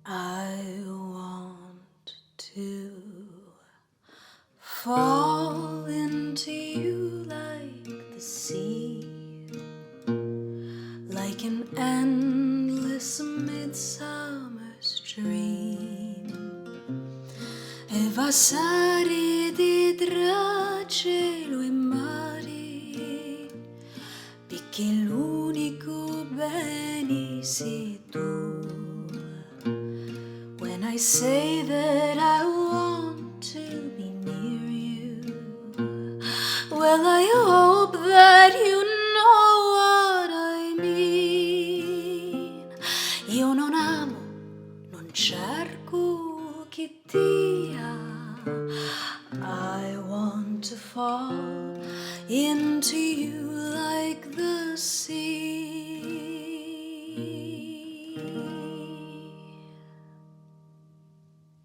I want to fall into you like the sea, like an endless midsummer's dream. Evasare tra cielo e mare, perché l'unico bene sei tu. When I say that I want to be near you, well, I hope that you know what I mean. Io non amo, non cerco chi dia. I want to fall into you